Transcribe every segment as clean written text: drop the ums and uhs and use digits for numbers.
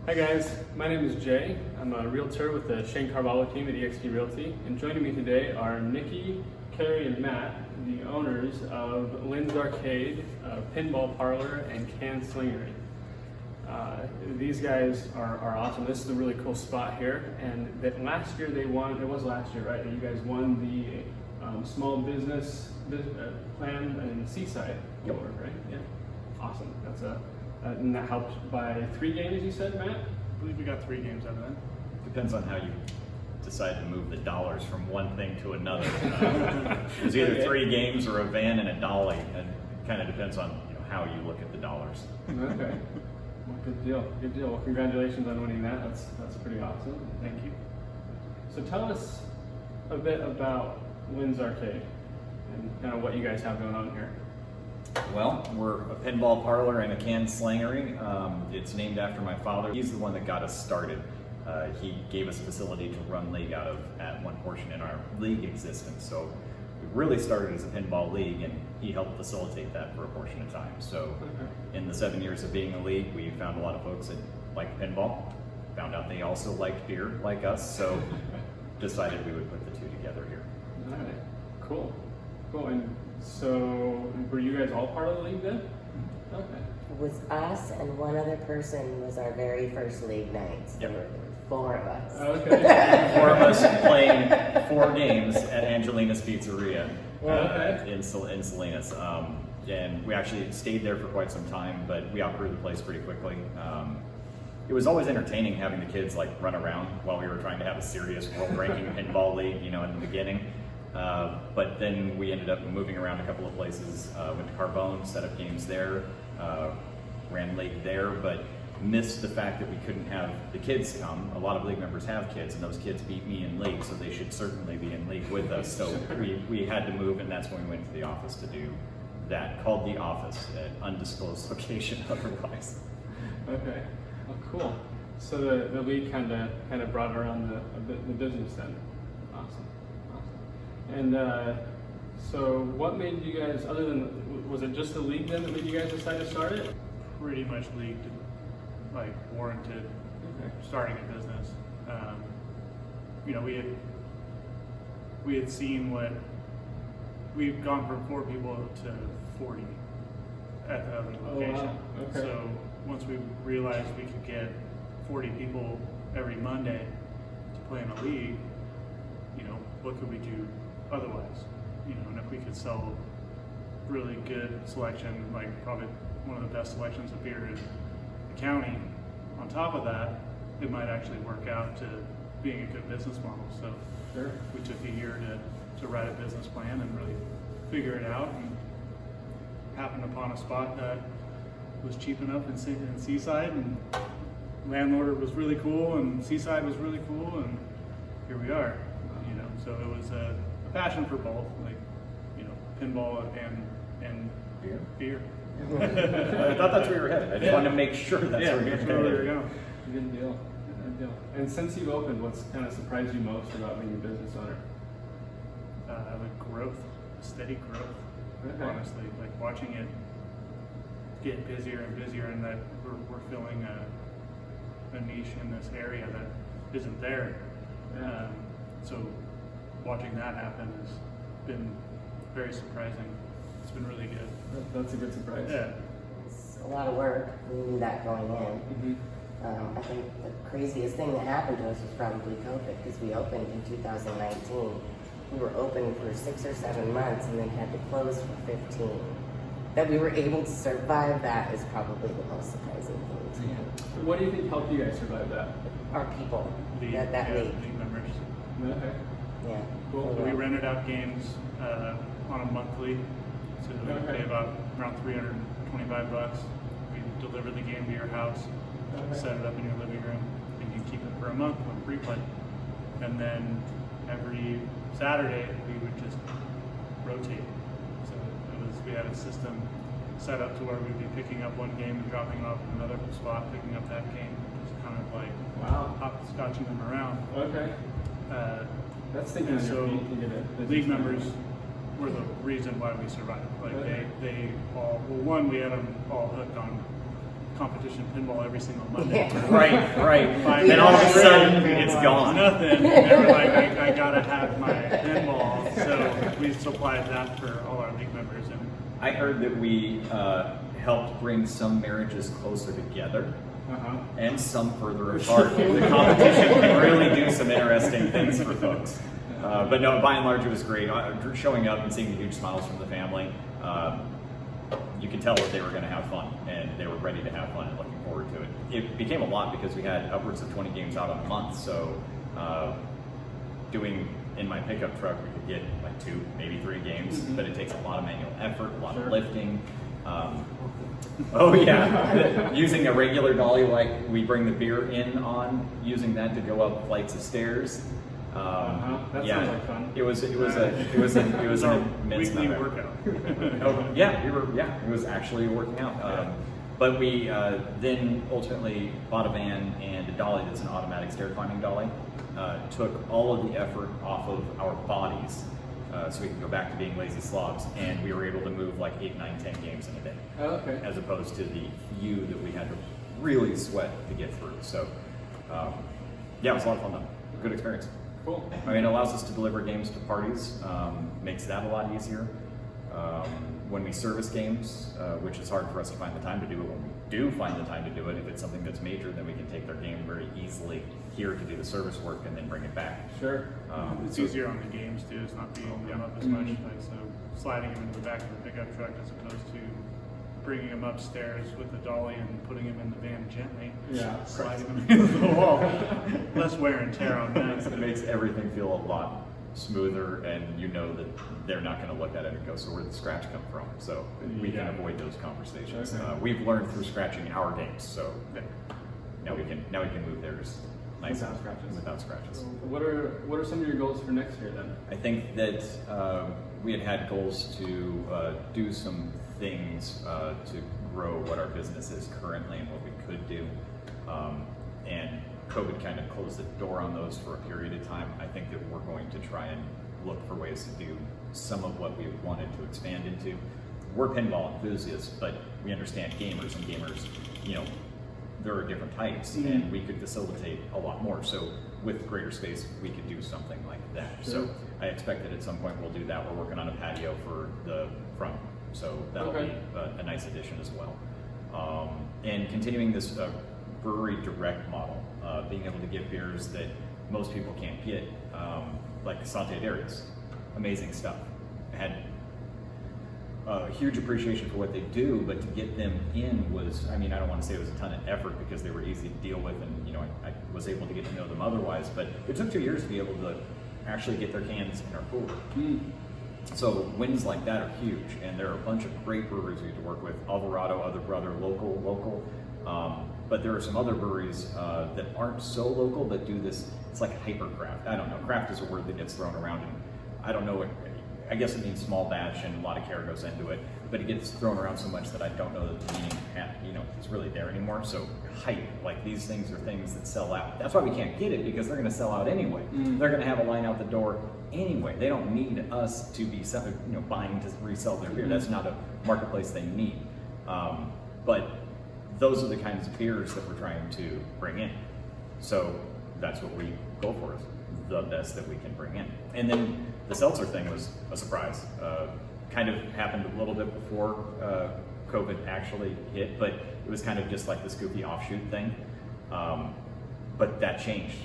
Hi guys, my name is Jay. I'm a realtor with the Shane Carvalho team at eXp Realty, and joining me today are Nikki, Cary, and Matt, the owners of Lynn's Arcade, Pinball Parlor, and Can Slingery. These guys are awesome. This is a really cool spot here, and that last year they won. It was last year, right? That you guys won the small business plan in Seaside Award, right? Yeah, awesome. And that helped by 3 games, you said, Matt? I believe we got 3 games out of that. Depends on how you decide to move the dollars from one thing to another. It was either 3 games or a van and a dolly, and it kind of depends on how you look at the dollars. Okay. Well, good deal. Good deal. Well, congratulations on winning that. That's pretty awesome. Thank you. So tell us a bit about Lynn's Arcade and kind of what you guys have going on here. Well, we're a pinball parlor and a can slingery. It's named after my father. He's the one that got us started. He gave us a facility to run league out of at one portion in our league existence. So we really started as a pinball league, and he helped facilitate that for a portion of time. So in the 7 years of being a league, we found a lot of folks that liked pinball, found out they also liked beer like us, so decided we would put the two together here. All right. Cool. Cool. And so were you guys all part of the league then? Okay. It was us and one other person was our very first league nights. Yep. There were 4 of us. Okay. 4 of us playing 4 games at Angelina's Pizzeria Okay. in Salinas. And we actually stayed there for quite some time, but we outgrew the place pretty quickly. It was always entertaining having the kids like run around while we were trying to have a serious world-ranking pinball league, in the beginning. But then we ended up moving around a couple of places, went to Carbone, set up games there, ran league there, but missed the fact that we couldn't have the kids come. A lot of league members have kids, and those kids beat me in league, so they should certainly be in league with us. So we had to move, and that's when we went to the office to do that, called The Office, at undisclosed location otherwise. Okay. Oh, cool. So the league kind of brought around the business then. Awesome. And so what made you guys, other than, was it just the league then that made you guys decide to start it? Pretty much league warranted starting a business. We had seen what we've gone from 4 people to 40 at the other location. Oh, wow. Okay. So once we realized we could get 40 people every Monday to play in a league, what could we do otherwise? And if we could sell really good selection, like probably one of the best selections of beer in the county, on top of that, it might actually work out to being a good business model. So Sure. we took a year to write a business plan and really figure it out, and happened upon a spot that was cheap enough in Seaside, and landlord was really cool, and Seaside was really cool, and here we are. So it was a passion for both, pinball and beer. I thought that's where you were headed. I just wanted to make sure that's where you were that's where we were headed. going. Good deal. Good deal. And since you've opened, what's kind of surprised you most about being a business owner? The growth, steady growth. Okay. Honestly, watching it get busier and busier, and that we're filling a niche in this area that isn't there. Yeah. So watching that happen has been very surprising. It's been really good. That's a good surprise. Yeah. It's a lot of work. We knew that going in. Mm-hmm. I think the craziest thing that happened to us was probably COVID, because we opened in 2019. We were open for 6 or 7 months and then had to close for 15. That we were able to survive that is probably the most surprising thing to me. What do you think helped you guys survive that? Our people, League members. Okay. Yeah. Cool. We rented out games on a monthly, so we pay about around $325. We deliver the game to your house, set it up in your living room, and you keep it for a month on free play. And then every Saturday we would just rotate. So we had a system set up to where we'd be picking up one game and dropping off in another spot, picking up that game, just kind of hopscotching them around. Okay. That's thinking on your feet to get it. League members were the reason why we survived. They all, we had them all hooked on competition pinball every single Monday. Yeah. Right. Then all of a sudden, it's gone. Nothing. And they were like, I gotta have my pinball. So we supplied that for all our league members. And I heard that we helped bring some marriages closer together and some further apart. The competition can really do some interesting things for folks. But no, by and large, it was great. Showing up and seeing the huge smiles from the family, you could tell that they were going to have fun, and they were ready to have fun and looking forward to it. It became a lot because we had upwards of 20 games out on a month, so doing in my pickup truck, we could get like 2, maybe 3 games, but it takes a lot of manual effort, a lot of lifting. Oh yeah, using a regular dolly like we bring the beer in on, using that to go up flights of stairs. That Yeah, sounds like fun. it was an immense weekly amount of effort. workout. Oh, yeah, it was actually working out. But we then ultimately bought a van and a dolly that's an automatic stair climbing dolly. Took all of the effort off of our bodies so we could go back to being lazy slobs, and we were able to move like 8, 9, 10 games in a day. Oh, okay. As opposed to the few that we had to really sweat to get through. So yeah, it was a lot of fun though. Good experience. Cool. I mean, it allows us to deliver games to parties, makes that a lot easier. When we service games, which is hard for us to find the time to do it, when we do find the time to do it, if it's something that's major, then we can take their game very easily here to do the service work and then bring it back. Sure. It's easier on the games too. It's not being them up as much. Like, so sliding them into the back of the pickup truck as opposed to bringing them upstairs with the dolly and putting them in the van gently. Yeah. Sliding them into the wall. Less wear and tear on that. It makes everything feel a lot smoother, and you know that they're not going to look at it and go, so where did the scratch come from? So we can avoid those conversations. Okay. We've learned through scratching our games, so now we can move theirs nice Without scratches. Without scratches. What are some of your goals for next year then? I think that we had goals to do some things to grow what our business is currently and what we could do. And COVID kind of closed the door on those for a period of time. I think that we're going to try and look for ways to do some of what we wanted to expand into. We're pinball enthusiasts, but we understand gamers, and gamers, you know, there are different types, and we could facilitate a lot more. So with greater space, we could do something like that. Sure. So I expect that at some point we'll do that. We're working on a patio for the front, so that'll be a nice addition as well. And continuing this brewery direct model, being able to get beers that most people can't get, like Sante Dairies, amazing stuff. I had a huge appreciation for what they do, but to get them in was, I mean, I don't want to say it was a ton of effort because they were easy to deal with, and you know, I was able to get to know them otherwise, but it took 2 years to be able to actually get their cans in our cooler. So wins like that are huge, and there are a bunch of great breweries we get to work with. Alvarado, Other Brother, local. But there are some other breweries that aren't so local but do this. It's like hypercraft. I don't know. Craft is a word that gets thrown around, and I don't know. I guess it means small batch, and a lot of care goes into it. But it gets thrown around so much that I don't know that the meaning, is really there anymore. So hype, like these things are things that sell out. That's why we can't get it, because they're going to sell out anyway. They're going to have a line out the door anyway. They don't need us to be buying to resell their beer. That's not a marketplace they need. But those are the kinds of beers that we're trying to bring in. So that's what we go for, is the best that we can bring in. And then the seltzer thing was a surprise. Kind of happened a little bit before COVID actually hit, but it was kind of just like this goofy offshoot thing. But that changed.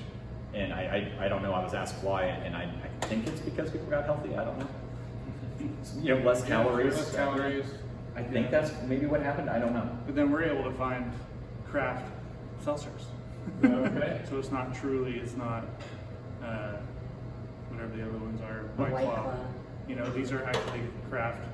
And I don't know, I was asked why, and I think it's because people got healthy, I don't know. Less calories. Less calories. I think that's maybe what happened, I don't know. But then we're able to find craft seltzers. Okay. So it's not whatever the other ones are, White Claw. These are actually craft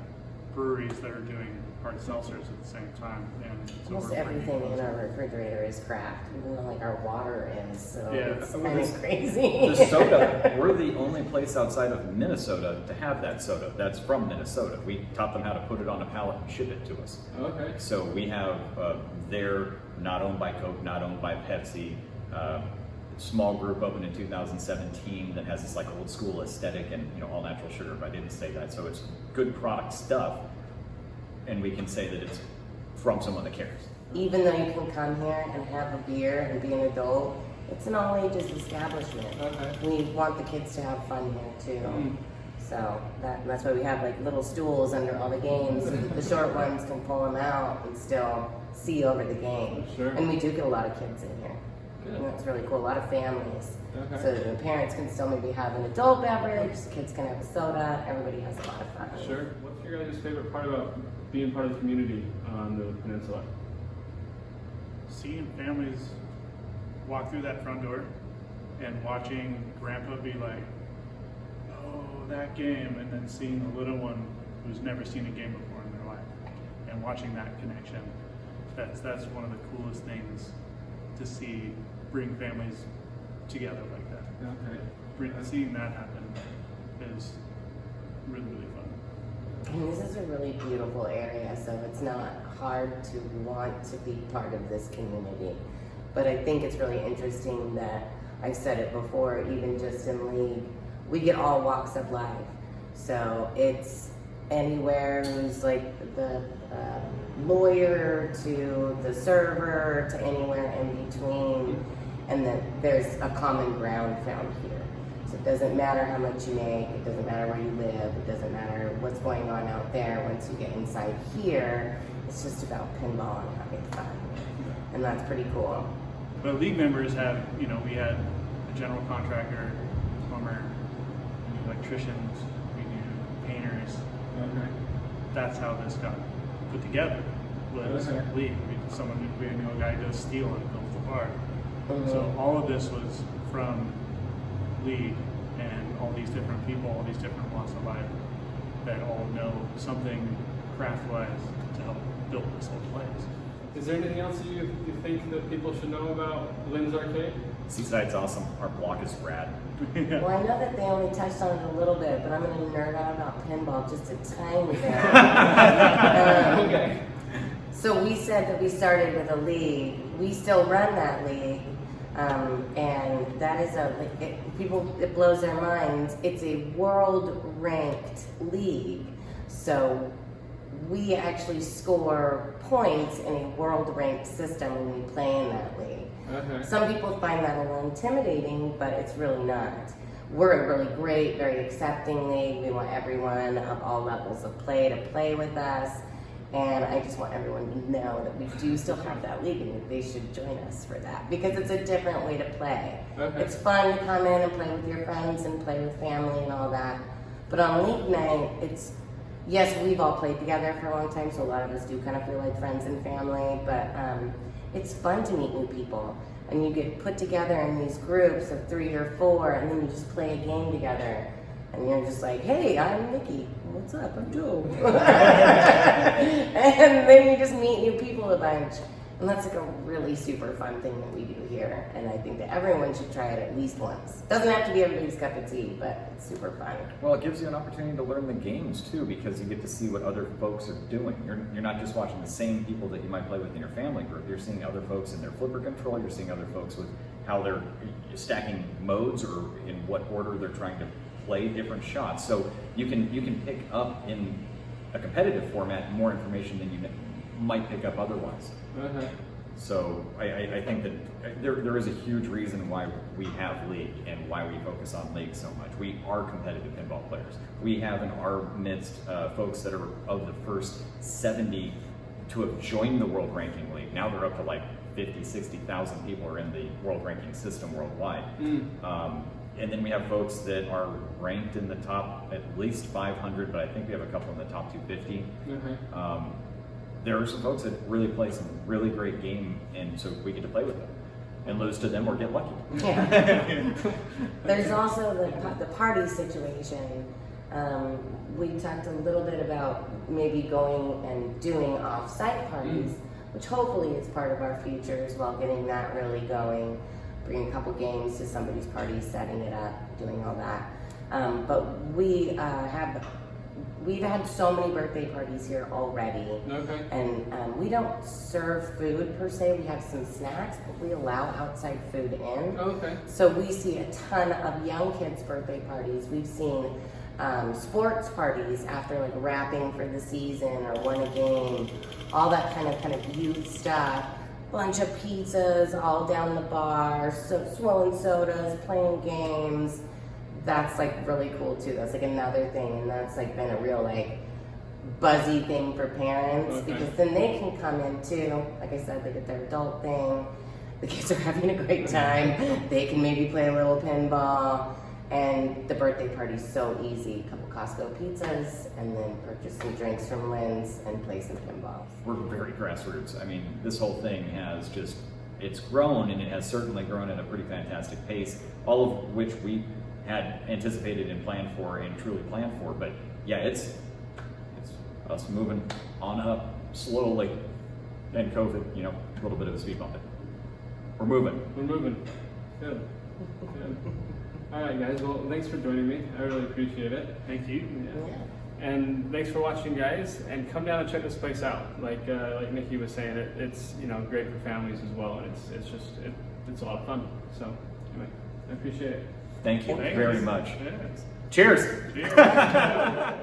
breweries that are doing hard seltzers at the same time. And so Almost we're bringing everything in those. our refrigerator is craft, even though like our water is, so Yeah. it's kind of crazy. The soda, we're the only place outside of Minnesota to have that soda. That's from Minnesota. We taught them how to put it on a pallet and ship it to us. Okay. So we have, they're not owned by Coke, not owned by Pepsi. Small group opened in 2017 that has this like old school aesthetic and all natural sugar, if I didn't say that. So it's good product stuff, and we can say that it's from someone that cares. even though you can come here and have a beer and be an adult, it's an all ages establishment. Okay. We want the kids to have fun here too. So that's why we have like little stools under all the games. The short ones can pull them out and still see over the game. Sure. And we do get a lot of kids in here. Good. And that's really cool. A lot of families. Okay. So that the parents can still maybe have an adult beverage, the kids can have a soda, everybody has a lot of fun. Sure. What's your guys' favorite part about being part of the community on the peninsula? Seeing families walk through that front door and watching grandpa be like, oh, that game, and then seeing the little one who's never seen a game before in their life and watching that connection. That's one of the coolest things to see, bring families together like that. Okay. Seeing that happen is really, really fun. And this is a really beautiful area, so it's not hard to want to be part of this community. But I think it's really interesting that, I've said it before, even just in league, we get all walks of life. So it's anywhere who's like the lawyer to the server to anywhere in between, and that there's a common ground found here. So it doesn't matter how much you make, it doesn't matter where you live, it doesn't matter what's going on out there. Once you get inside here, it's just about pinball and having fun. And that's pretty cool. But league members have, we had a general contractor, plumber, we do electricians, we do painters. Okay. That's how this got put together. Was Okay. league. We knew a guy who does steel and builds the bar. Mhm. So all of this was from league and all these different people, all these different walks of life that all know something craft-wise to help build this whole place. Is there anything else you think that people should know about Lynn's Arcade? Seaside's awesome. Our block is rad. Well, I know that they only touched on it a little bit, but I'm going to nerd out about pinball just a tiny bit. Okay. So we said that we started with a league. We still run that league, and that is it blows their minds. It's a world-ranked league, so we actually score points in a world-ranked system when we play in that league. Okay. Some people find that a little intimidating, but it's really not. We're a really great, very accepting league. We want everyone of all levels of play to play with us. And I just want everyone to know that we do still have that league and that they should join us for that because it's a different way to play. Okay. It's fun to come in and play with your friends and play with family and all that. But on league night, yes, we've all played together for a long time, so a lot of us do kind of feel like friends and family, but it's fun to meet new people. And you get put together in these groups of 3 or 4, and then you just play a game together. And you're just like, hey, I'm Nikki. What's up? I'm Joe. And then you just meet new people a bunch. And that's like a really super fun thing that we do here. And I think that everyone should try it at least once. Doesn't have to be everybody's cup of tea, but it's super fun. Well, it gives you an opportunity to learn the games too, because you get to see what other folks are doing. You're not just watching the same people that you might play with in your family group. You're seeing other folks in their flipper control. You're seeing other folks with how they're stacking modes or in what order they're trying to play different shots. So you can pick up in a competitive format more information than you might pick up otherwise. Okay. So I think that there is a huge reason why we have league and why we focus on league so much. We are competitive pinball players. We have in our midst folks that are of the first 70 to have joined the World Ranking League. Now they're up to like 50, 60,000 people are in the World Ranking system worldwide. And then we have folks that are ranked in the top at least 500, but I think we have a couple in the top 250. Okay. There are some folks that really play some really great game, and so we get to play with them and lose to them or get lucky. Yeah. There's also the party situation. We talked a little bit about maybe going and doing off-site parties, which hopefully is part of our future as well, getting that really going, bringing a couple games to somebody's party, setting it up, doing all that. But we've had so many birthday parties here already. Okay. And we don't serve food per se. We have some snacks, but we allow outside food in. Okay. So we see a ton of young kids' birthday parties. We've seen sports parties after like wrapping for the season or won a game, all that kind of youth stuff. Bunch of pizzas all down the bar, swirling sodas, playing games. That's like really cool too. That's like another thing, and that's like been a real like buzzy thing for parents because then they can come in too. Like I said, they get their adult thing. The kids are having a great time. They can maybe play a little pinball, and the birthday party's so easy. A couple Costco pizzas, and then purchase some drinks from Lynn's and play some pinballs. We're very grassroots. I mean, this whole thing has just, it's grown, and it has certainly grown at a pretty fantastic pace, all of which we had anticipated and planned for and truly planned for. But yeah, it's us moving on up slowly. And COVID, a little bit of a speed bump. We're moving. We're moving. Good. Good. All right, guys. Well, thanks for joining me. I really appreciate it. Thank you. Yeah. And thanks for watching, guys. And come down and check this place out. Like Nikki was saying, it's great for families as well, and it's a lot of fun. So anyway, I appreciate it. Thank you Thanks. very much. Yes. Cheers. Cheers.